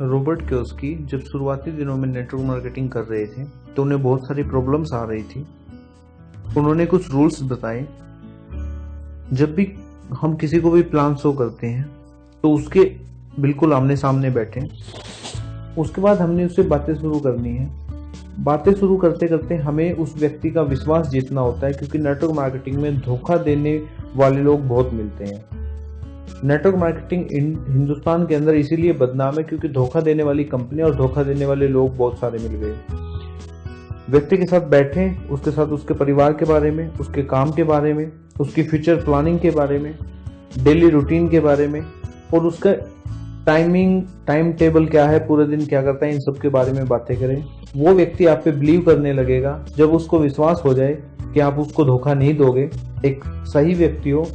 Robert Kiyosaki जब शुरुआती दिनों में नेटवर्क मार्केटिंग कर रहे थे तो उन्हें बहुत सारी प्रॉब्लम्स आ रही थी। उन्होंने कुछ रूल्स बताए। जब भी हम किसी को भी प्लान शो करते हैं तो उसके बिल्कुल आमने सामने बैठें। उसके बाद हमने उससे बातें शुरू करनी है। बातें शुरू करते करते हमें उस व्यक्ति का विश्वास जीतना होता है, क्योंकि नेटवर्क मार्केटिंग में धोखा देने वाले लोग बहुत मिलते हैं। नेटवर्क मार्केटिंग हिंदुस्तान के अंदर इसीलिए बदनाम है क्योंकि धोखा देने वाली कंपनी और धोखा देने वाले लोग बहुत सारे मिल गए। व्यक्ति के साथ बैठें, उसके साथ उसके परिवार के बारे में, उसके काम के बारे में, उसकी फ्यूचर प्लानिंग के बारे में, डेली रूटीन के बारे में और उसका टाइम टेबल क्या है, पूरे दिन क्या करता है, इन सब के बारे में बातें करें। वो व्यक्ति आप पे बिलीव करने लगेगा। जब उसको विश्वास हो जाए कि आप उसको धोखा नहीं दोगे, एक सही व्यक्ति हो,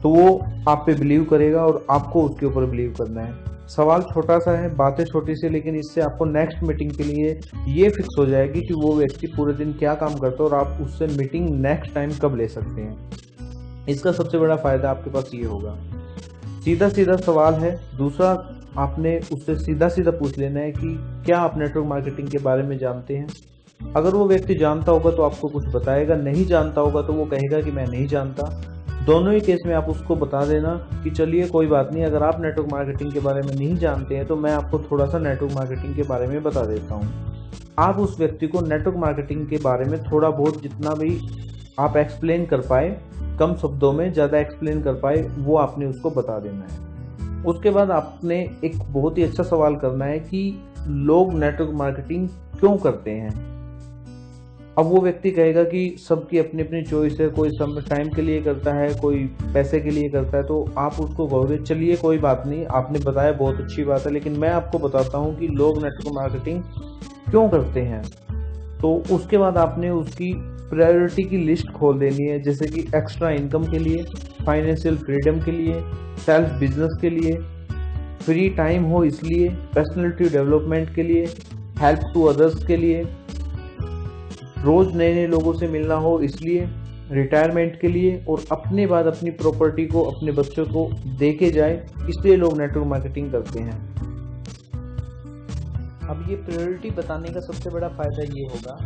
तो वो आप पे बिलीव करेगा और आपको उसके ऊपर बिलीव करना है। सवाल छोटा सा है, बातें छोटी सी, लेकिन इससे आपको नेक्स्ट मीटिंग के लिए ये फिक्स हो जाएगी कि वो व्यक्ति पूरे दिन क्या काम करता है और आप उससे मीटिंग नेक्स्ट टाइम कब ले सकते हैं। इसका सबसे बड़ा फायदा आपके पास ये होगा। सीधा सीधा सवाल है। दूसरा, आपने उससे सीधा सीधा पूछ लेना है कि क्या आप नेटवर्क मार्केटिंग के बारे में जानते हैं। अगर वो व्यक्ति जानता होगा तो आपको कुछ बताएगा, नहीं जानता होगा तो वो कहेगा कि मैं नहीं जानता। दोनों ही केस में आप उसको बता देना कि चलिए कोई बात नहीं, अगर आप नेटवर्क मार्केटिंग के बारे में नहीं जानते हैं तो मैं आपको थोड़ा सा नेटवर्क मार्केटिंग के बारे में बता देता हूँ। आप उस व्यक्ति को नेटवर्क मार्केटिंग के बारे में थोड़ा बहुत, जितना भी आप एक्सप्लेन कर पाए, कम शब्दों में ज़्यादा एक्सप्लेन कर पाए, वो आपने उसको बता देना है। उसके बाद आपने एक बहुत ही अच्छा सवाल करना है कि लोग नेटवर्क मार्केटिंग क्यों करते हैं। अब वो व्यक्ति कहेगा कि सबकी अपनी अपनी चॉइस है, कोई समय टाइम के लिए करता है, कोई पैसे के लिए करता है। तो आप उसको कहोगे चलिए कोई बात नहीं, आपने बताया बहुत अच्छी बात है, लेकिन मैं आपको बताता हूँ कि लोग नेटवर्क मार्केटिंग क्यों करते हैं। तो उसके बाद आपने उसकी प्रायोरिटी की लिस्ट खोल देनी है, जैसे कि एक्स्ट्रा इनकम के लिए, फाइनेंशियल फ्रीडम के लिए, सेल्फ बिजनेस के लिए, फ्री टाइम हो इसलिए, पर्सनैलिटी डेवलपमेंट के लिए, हेल्प टू अदर्स के लिए, रोज नए नए लोगों से मिलना हो इसलिए, रिटायरमेंट के लिए, और अपने बाद अपनी प्रॉपर्टी को अपने बच्चों को दे के जाए, इसलिए लोग नेटवर्क मार्केटिंग करते हैं। अब ये प्रायोरिटी बताने का सबसे बड़ा फायदा ये होगा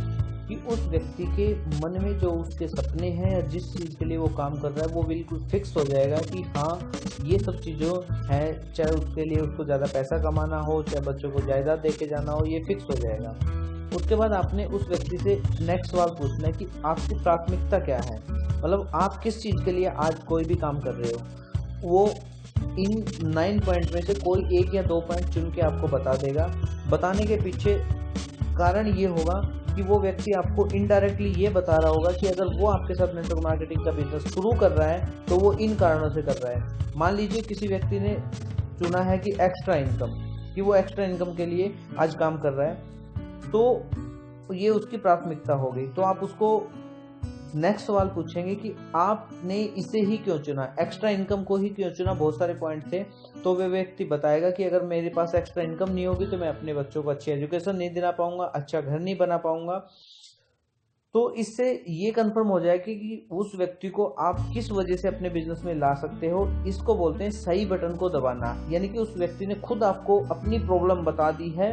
कि उस व्यक्ति के मन में जो उसके सपने हैं या जिस चीज़ के लिए वो काम कर रहा है वो बिल्कुल फिक्स हो जाएगा कि हाँ ये सब चीज़ों है, चाहे उसके लिए उसको ज़्यादा पैसा कमाना हो, चाहे बच्चों को जायदाद दे के जाना हो, ये फिक्स हो जाएगा। उसके बाद आपने उस व्यक्ति से नेक्स्ट सवाल पूछना है कि आपकी प्राथमिकता क्या है, मतलब आप किस चीज़ के लिए आज कोई भी काम कर रहे हो। वो इन 9 पॉइंट में से कोई 1 या 2 पॉइंट चुन के आपको बता देगा। बताने के पीछे कारण ये होगा कि वो व्यक्ति आपको इनडायरेक्टली ये बता रहा होगा कि अगर वो आपके साथ नेटवर्क मार्केटिंग का बिजनेस शुरू कर रहा है तो वो इन कारणों से कर रहा है। मान लीजिए किसी व्यक्ति ने चुना है कि एक्स्ट्रा इनकम, कि वो एक्स्ट्रा इनकम के लिए आज काम कर रहा है, तो ये उसकी प्राथमिकता हो गई। तो आप उसको नेक्स्ट सवाल पूछेंगे कि आपने इसे ही क्यों चुना, एक्स्ट्रा इनकम को ही क्यों चुना। बहुत सारे पॉइंट थे, तो वे व्यक्ति बताएगा कि अगर मेरे पास एक्स्ट्रा इनकम नहीं होगी तो मैं अपने बच्चों को अच्छी एजुकेशन नहीं दिला पाऊंगा, अच्छा घर नहीं बना पाऊंगा। तो इससे ये कंफर्म हो जाएगा कि उस व्यक्ति को आप किस वजह से अपने बिजनेस में ला सकते हो। इसको बोलते हैं सही बटन को दबाना, यानी कि उस व्यक्ति ने खुद आपको अपनी प्रॉब्लम बता दी है,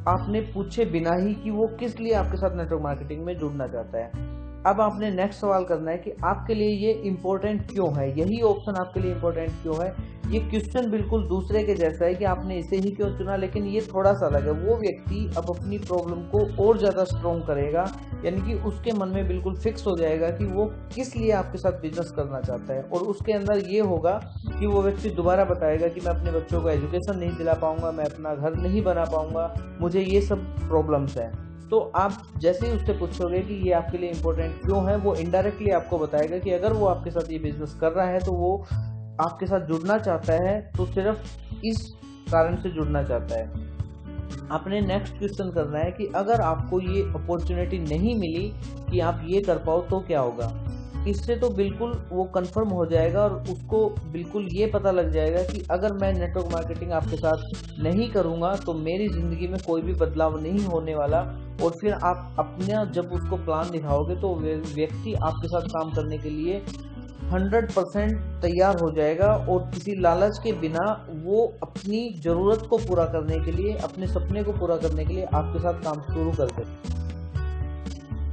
आपने पूछे बिना ही कि वो किस लिए आपके साथ नेटवर्क मार्केटिंग में जुड़ना चाहता है। अब आपने नेक्स्ट सवाल करना है कि आपके लिए ये इम्पोर्टेंट क्यों है, यही ऑप्शन आपके लिए इम्पोर्टेंट क्यों है। ये क्वेश्चन बिल्कुल दूसरे के जैसा है कि आपने इसे ही क्यों चुना, लेकिन ये थोड़ा सा अलग है। वो व्यक्ति अब अपनी प्रॉब्लम को और ज़्यादा स्ट्रॉन्ग करेगा, यानी कि उसके मन में बिल्कुल फिक्स हो जाएगा कि वो किस लिए आपके साथ बिजनेस करना चाहता है। और उसके अंदर ये होगा कि वो व्यक्ति दोबारा बताएगा कि मैं अपने बच्चों को एजुकेशन नहीं दिला पाऊंगा, मैं अपना घर नहीं बना पाऊंगा, मुझे ये सब प्रॉब्लम्स हैं। तो आप जैसे ही उससे पूछोगे कि ये आपके लिए इम्पोर्टेंट क्यों है, वो इनडायरेक्टली आपको बताएगा कि अगर वो आपके साथ ये बिजनेस कर रहा है तो वो आपके साथ जुड़ना चाहता है, तो सिर्फ इस कारण से जुड़ना चाहता है। आपने नेक्स्ट क्वेश्चन करना है कि अगर आपको ये अपॉर्चुनिटी नहीं मिली कि आप ये कर पाओ तो क्या होगा। इससे तो बिल्कुल वो कंफर्म हो जाएगा और उसको बिल्कुल ये पता लग जाएगा कि अगर मैं नेटवर्क मार्केटिंग आपके साथ नहीं करूँगा तो मेरी ज़िंदगी में कोई भी बदलाव नहीं होने वाला। और फिर आप अपना जब उसको प्लान दिखाओगे तो व्यक्ति आपके साथ काम करने के लिए 100% तैयार हो जाएगा और किसी लालच के बिना वो अपनी ज़रूरत को पूरा करने के लिए, अपने सपने को पूरा करने के लिए आपके साथ काम शुरू कर दे।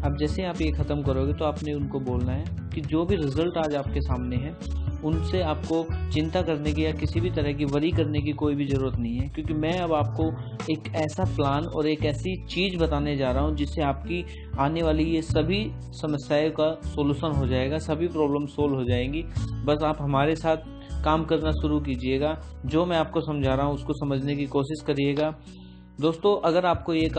अब जैसे आप ये ख़त्म करोगे तो आपने उनको बोलना है कि जो भी रिज़ल्ट आज आपके सामने है उनसे आपको चिंता करने की या किसी भी तरह की वरी करने की कोई भी ज़रूरत नहीं है, क्योंकि मैं अब आपको एक ऐसा प्लान और एक ऐसी चीज़ बताने जा रहा हूँ जिससे आपकी आने वाली ये सभी समस्याओं का सोल्यूशन हो जाएगा, सभी प्रॉब्लम सोल्व हो जाएंगी। बस आप हमारे साथ काम करना शुरू कीजिएगा, जो मैं आपको समझा रहा हूँ उसको समझने की कोशिश करिएगा। दोस्तों, अगर आपको ये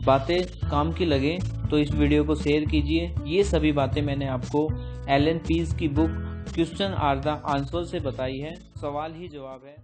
बातें काम की लगे तो इस वीडियो को शेयर कीजिए। ये सभी बातें मैंने आपको एलन पीज की book question are the answer से बताई है, सवाल ही जवाब है।